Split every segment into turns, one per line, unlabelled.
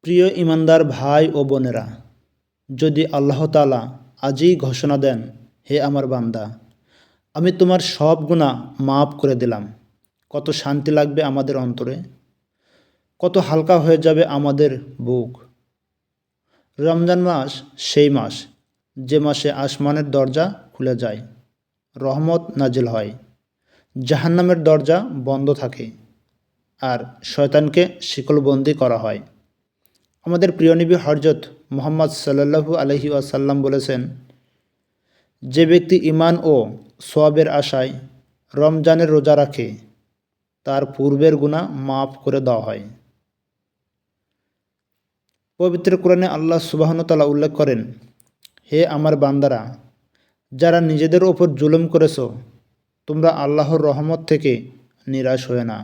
প্রিয় ইমানদার ভাই ও বোনেরা, যদি আল্লাহ তাআলা আজই ঘোষণা দেন, হে আমার বান্দা, আমি তোমার সব গুনাহ মাফ করে দিলাম, কত শান্তি লাগবে আমাদের অন্তরে, কত হালকা হয়ে যাবে আমাদের বুক। রমজান মাস সেই মাস যে মাসে আসমানের দরজা খুলে যায়, রহমত নাজিল হয়, জাহান্নামের দরজা বন্ধ থাকে আর শয়তানকে শিকলবন্দি করা হয়। আমাদের প্রিয় নবী হযরত মুহাম্মদ সাল্লাল্লাহু আলাইহি ওয়াসাল্লাম বলেছেন, যে ব্যক্তি ঈমান ও সওয়াবের আশায় রমজানের রোজা রাখে, তার পূর্বের গুনাহ মাফ করে দেওয়া হয়। পবিত্র কোরআনে আল্লাহ সুবহানাহু ওয়া তাআলা উল্লেখ করেন, হে আমার বান্দারা, যারা নিজেদের ওপর জুলুম করেছ, তোমরা আল্লাহর রহমত থেকে নিরাশ হয়ে না।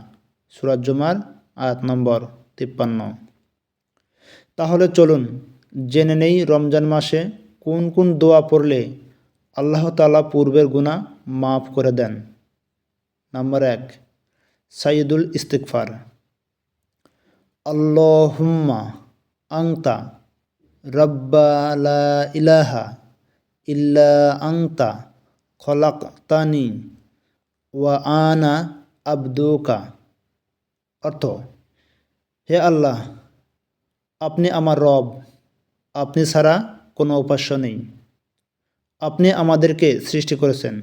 সূরা জুমার আয়াত নম্বর 53। তাহলে চলুন জেনে নেই রমজান মাসে কোন কোন দোয়া পড়লে আল্লাহ তাআলা পূর্বের গুনাহ মাফ করে দেন। নাম্বার 1, সাইয়্যিদুল ইস্তিগফার। আল্লাহুম্মা আনতা রাব্বা লা ইলাহা ইল্লা আনতা খলাকতানি ওয়া আনা আবদুকা। অর্থ, হে আল্লাহ, আপনি আমার রব, আপনি ছাড়া কোনো উপাস্য নেই, আপনি আমাদেরকে সৃষ্টি করেছেন,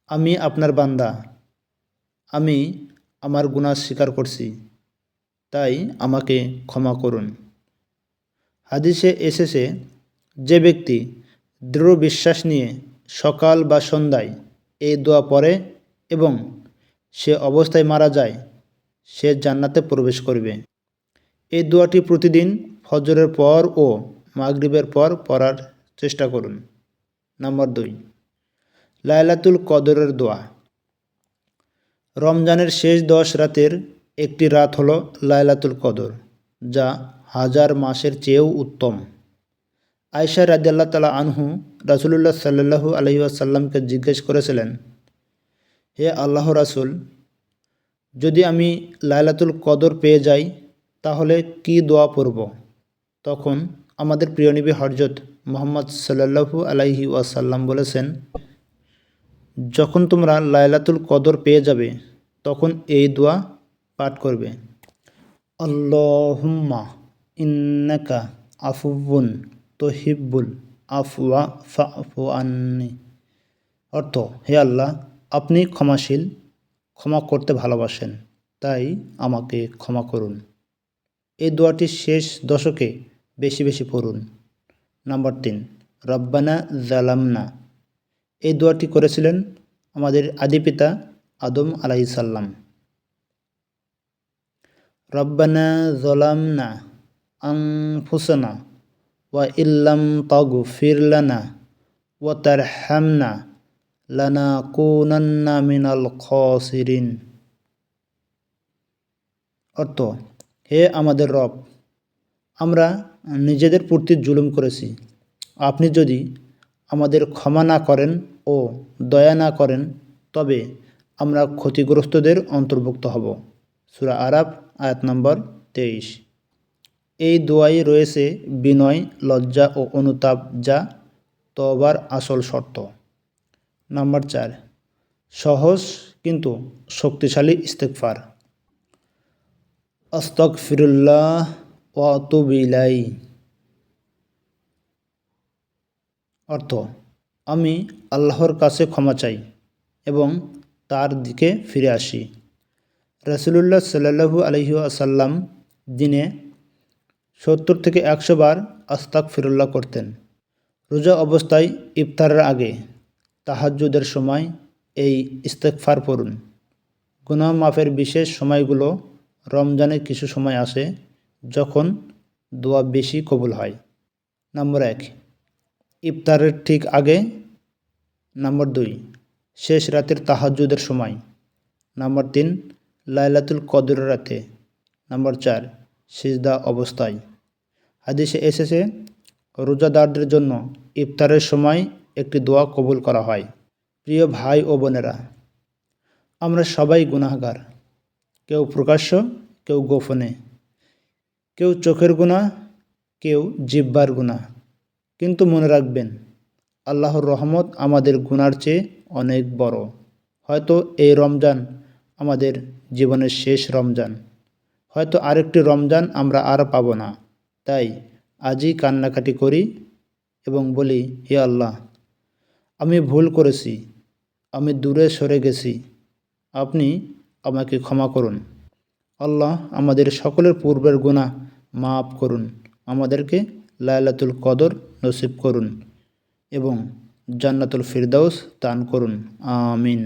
আমি আপনার বান্দা, আমি আমার গুনাহ স্বীকার করছি, তাই আমাকে ক্ষমা করুন। হাদিসে এসেছে, যে ব্যক্তি দৃঢ় বিশ্বাস নিয়ে সকাল বা সন্ধ্যায় এই দোয়া পড়ে এবং সে অবস্থায় মারা যায়, সে জান্নাতে প্রবেশ করবে। এই দোয়াটি প্রতিদিন ফজরের পর ও মাগরিবের পর পড়ার চেষ্টা করুন। নাম্বার 2, লাইলাতুল কদরের দোয়া। রমজানের শেষ 10 রাতের একটি রাত হলো লাইলাতুল কদর, যা হাজার মাসের চেয়েও উত্তম। আয়েশা রাদিয়াল্লাহু তাআলা আনহু রাসূলুল্লাহ সাল্লাল্লাহু আলাইহি ওয়াসাল্লামকে জিজ্ঞেস করেছিলেন, হে আল্লাহর রাসূল, যদি আমি লাইলাতুল কদর পেয়ে যাই তাহলে কি দোয়া পড়ব? তখন আমাদের প্রিয় নবী হযরত মুহাম্মদ সাল্লাল্লাহু আলাইহি ওয়াসাল্লাম বলেছেন, যখন তোমরা লাইলাতুল কদর পেয়ে যাবে তখন এই দোয়া পাঠ করবে, আল্লাহুম্মা ইন্নাকা আফুউন তুহিব্বুল আফওয়া ফা'ফু আন্নি। অর্থ, হে আল্লাহ, আপনি ক্ষমাশীল, ক্ষমা করতে ভালোবাসেন, তাই আমাকে ক্ষমা করুন। এই দোয়াটি শেষ দশকে বেশি বেশি পড়ুন। নাম্বার 3, রব্বানা জালামনা। এই দোয়াটি করেছিলেন আমাদের আদি পিতা আদম আলাইহিস সালাম। রব্বানা যালামনা আনফুসানা ওয়া ইল্লাম তাগফির লানা ওয়া তারহামনা লানাকুনান্না মিনাল খাসিরিন। অর্থ, হে আমাদের রব, আমরা নিজেদের প্রতি জুলুম করেছি, আপনি যদি আমাদের ক্ষমা না করেন ও দয়া না করেন তবে আমরা ক্ষতিগ্রস্তদের অন্তর্ভুক্ত হব। সূরা আরাফ আয়াত নম্বর 23। এই দোয়ায় রয়েছে বিনয়, লজ্জা ও অনুতাপ, যা তওবার আসল শর্ত। নাম্বার 4, সহজ কিন্তু শক্তিশালী ইস্তিগফার। আস্তাগফিরুল্লাহ ওয়া আতুবু ইলাইহি। অর্থ, আমি আল্লাহর কাছে ক্ষমা চাই এবং তার দিকে ফিরে আসি। রাসূলুল্লাহ সাল্লাল্লাহু আলাইহি ওয়াসাল্লাম দিনে 70 থেকে 100 বার আস্তাগফিরুল্লাহ করতেন। রোজা অবস্থায় ইফতারের আগে, তাহাজ্জুদের সময় এই ইস্তিগফার পড়ুন। গুনাহ মাফের বিশেষ সময়গুলো রমজানে কিছু সময় আসে যখন দোয়া বেশি কবুল হয়। নাম্বার 1, ইফতারের ঠিক আগে। নাম্বার 2, শেষ রাতের তাহাজ্জুদের সময়। নাম্বার 3, লাইলাতুল কদরের রাতে। নাম্বার 4, সিজদা অবস্থায়। হাদিসে এসেছে, রোজাদারদের জন্য ইফতারের সময় একটি দোয়া কবুল করা হয়। প্রিয় ভাই ও বোনেরা, আমরা সবাই গুনাহগার, কেউ প্রকাশ্য, কেউ গোপনে। কেউ চোখের গুনাহ, কেউ জিহ্বার গুনাহ। কিন্তু মনে রাখবেন, আল্লাহর রহমত আমাদের গুনার চেয়ে অনেক বড়। হয়তো এই রমজান আমাদের জীবনের শেষ রমজান, হয়তো আরেকটি রমজান আমরা আর পাবো না। তাই আজই কান্নাকাটি করি এবং বলি, হে আল্লাহ, আমি ভুল করেছি, আমি দূরে সরে গেছি, আপনি আমাকে ক্ষমা করুন। আল্লাহ আমাদের সকলের পূর্বের গুনাহ মাফ করুন, আমাদেরকে লাইলাতুল কদর নসিব করুন এবং জান্নাতুল ফিরদাউস দান করুন। আমিন।